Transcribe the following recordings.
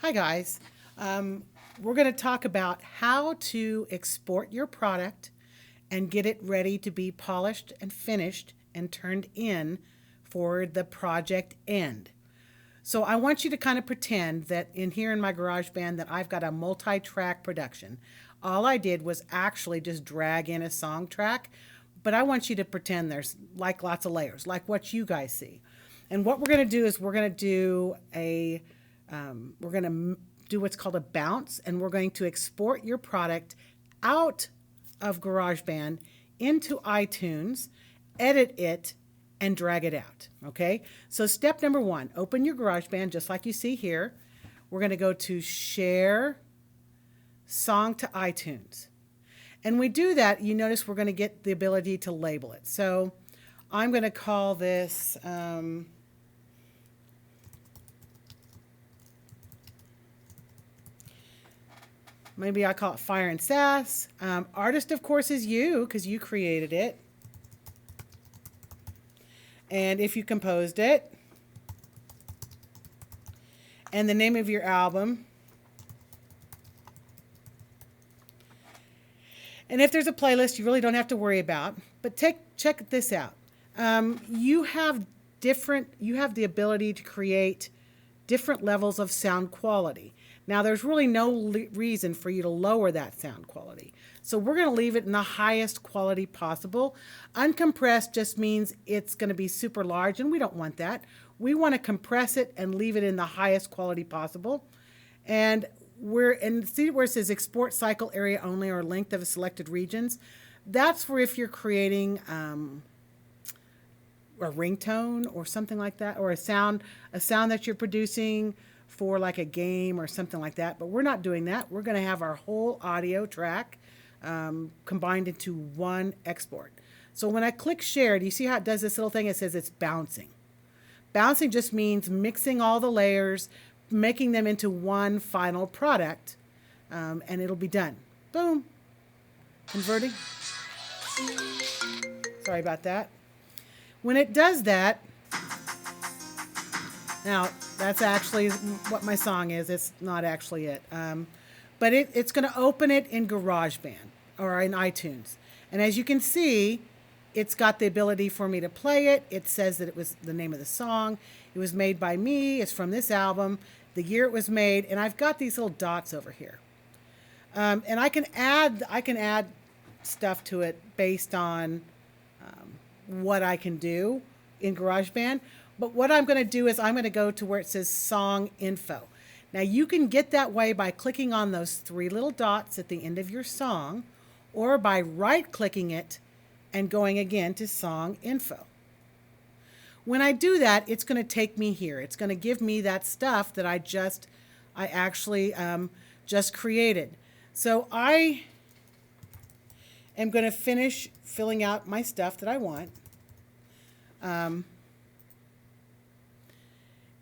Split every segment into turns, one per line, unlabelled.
Hi guys. We're going to talk about how to export your product and get it ready to be polished and finished and turned in for the project end. So I want you to kind of pretend that in here in my Garageband that I've got a multi-track production. All I did was actually just drag in a song track, but I want you to pretend there's like lots of layers, like what you guys see. And what we're going to do is we're going to do we're going to do what's called a bounce, and we're going to export your product out of GarageBand into iTunes, edit it, and drag it out. Okay? So step number one, open your GarageBand just like you see here. We're going to go to Share Song to iTunes. And we do that, you notice we're going to get the ability to label it. So I'm going to call this maybe I call it Fire and Sass. Artist, of course, is you because you created it. And if you composed it. And the name of your album. And if there's a playlist you really don't have to worry about, but check this out. You have the ability to create different levels of sound quality. Now, there's really no reason for you to lower that sound quality. So we're going to leave it in the highest quality possible. Uncompressed just means it's going to be super large, and we don't want that. We want to compress it and leave it in the highest quality possible. And see where it says export cycle area only or length of selected regions. That's for if you're creating a ringtone or something like that, or a sound that you're producing for like a game or something like that. But we're not doing that. We're going to have our whole audio track combined into one export. So when I click share, do you see how it does this little thing? It says it's bouncing. Bouncing just means mixing all the layers, making them into one final product, and it'll be done. Boom. Converting. Sorry about that. When it does that, now that's actually what my song is. It's not actually it. But it's going to open it in GarageBand or in iTunes. And as you can see, it's got the ability for me to play it. It says that it was the name of the song. It was made by me. It's from this album, the year it was made, and I've got these little dots over here. And I can add stuff to it based on what I can do in GarageBand. But what I'm going to do is I'm going to go to where it says Song Info. Now you can get that way by clicking on those three little dots at the end of your song, or by right-clicking it and going again to Song Info. When I do that, it's going to take me here. It's going to give me that stuff that I actually just created. So I am going to finish filling out my stuff that I want.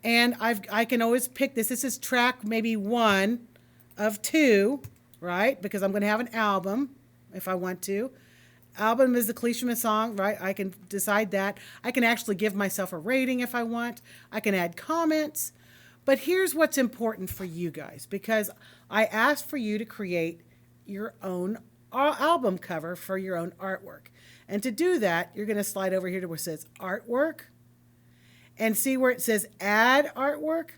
And I can always pick this. This is track maybe 1 of 2, right? Because I'm going to have an album if I want to. Album is the Klishima song, right? I can decide that. I can actually give myself a rating if I want. I can add comments. But here's what's important for you guys, because I asked for you to create your own album cover for your own artwork. And to do that, you're going to slide over here to where it says artwork and see where it says add artwork.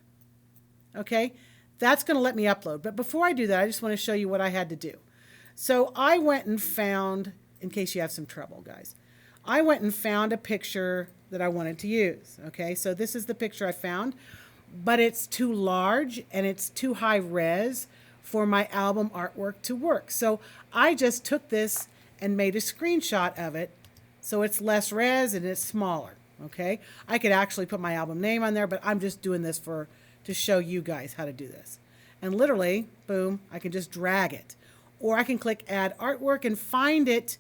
Okay, that's going to let me upload. But before I do that, I just want to show you what I had to do. So I went and found, in case you have some trouble, guys, I went and found a picture that I wanted to use. Okay, so this is the picture I found, but it's too large and it's too high res for my album artwork to work. So I just took this and made a screenshot of it so it's less res and it's smaller. Okay, I could actually put my album name on there, but I'm just doing this to show you guys how to do this. And literally, boom, I can just drag it. Or I can click add artwork and find it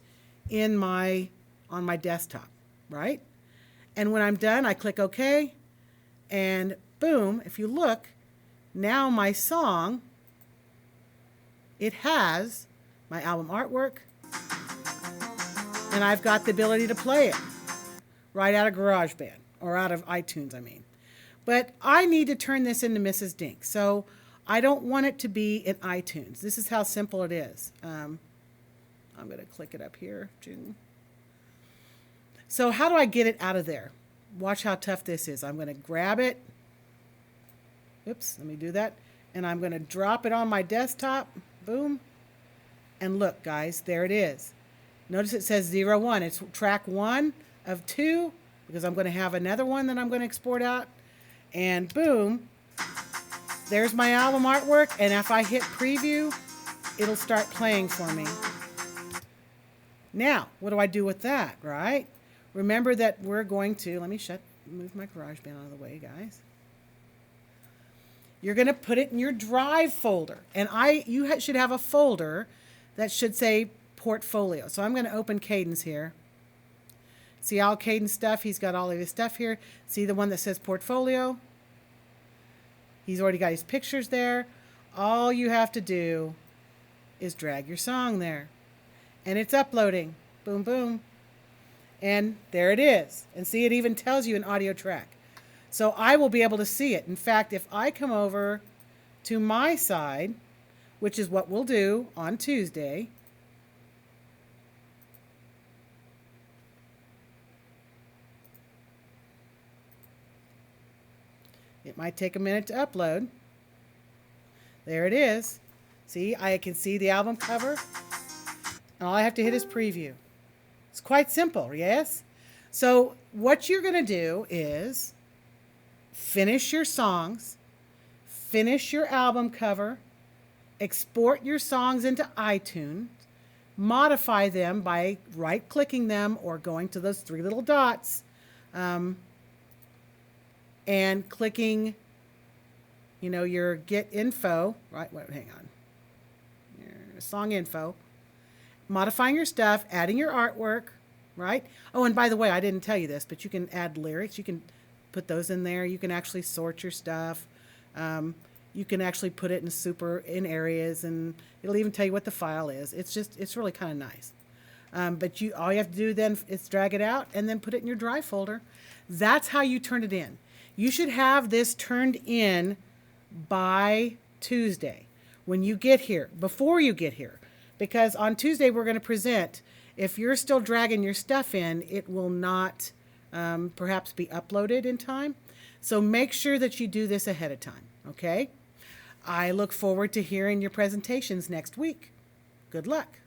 on my desktop, right? And when I'm done, I click OK, and boom, if you look, now my song, it has my album artwork, and I've got the ability to play it right out of GarageBand, or out of iTunes, I mean. But I need to turn this into Mrs. Dink. So I don't want it to be in iTunes. This is how simple it is. I'm going to click it up here. So how do I get it out of there? Watch how tough this is. I'm going to grab it. Oops, let me do that. And I'm going to drop it on my desktop. Boom. And look, guys, there it is. Notice it says 01. It's track 1 of 2 because I'm going to have another one that I'm going to export out. And boom, there's my album artwork. And if I hit preview, it'll start playing for me. Now, what do I do with that, right? Remember that we're going to, let me move my Garageband out of the way, guys. You're going to put it in your Drive folder. And you should have a folder that should say Portfolio. So I'm going to open Cadence here. See all Cadence stuff? He's got all of his stuff here. See the one that says Portfolio? He's already got his pictures there. All you have to do is drag your song there. And it's uploading. Boom, boom. And there it is. And see, it even tells you an audio track. So I will be able to see it. In fact, if I come over to my side, which is what we'll do on Tuesday, it might take a minute to upload. There it is. See, I can see the album cover. And all I have to hit is preview. It's quite simple, yes? So what you're going to do is finish your songs, finish your album cover, export your songs into iTunes, modify them by right-clicking them or going to those 3 little dots and clicking, your Get Info, right? Wait, hang on. Your song info. Modifying your stuff, adding your artwork, right? Oh, and by the way, I didn't tell you this, but you can add lyrics. You can put those in there. You can actually sort your stuff. You can actually put it in areas, and it'll even tell you what the file is. It's really kind of nice. But all you have to do then is drag it out and then put it in your Drive folder. That's how you turn it in. You should have this turned in by Tuesday when you get here, before you get here. Because on Tuesday we're going to present. If you're still dragging your stuff in, it will not perhaps be uploaded in time. So make sure that you do this ahead of time, okay? I look forward to hearing your presentations next week. Good luck.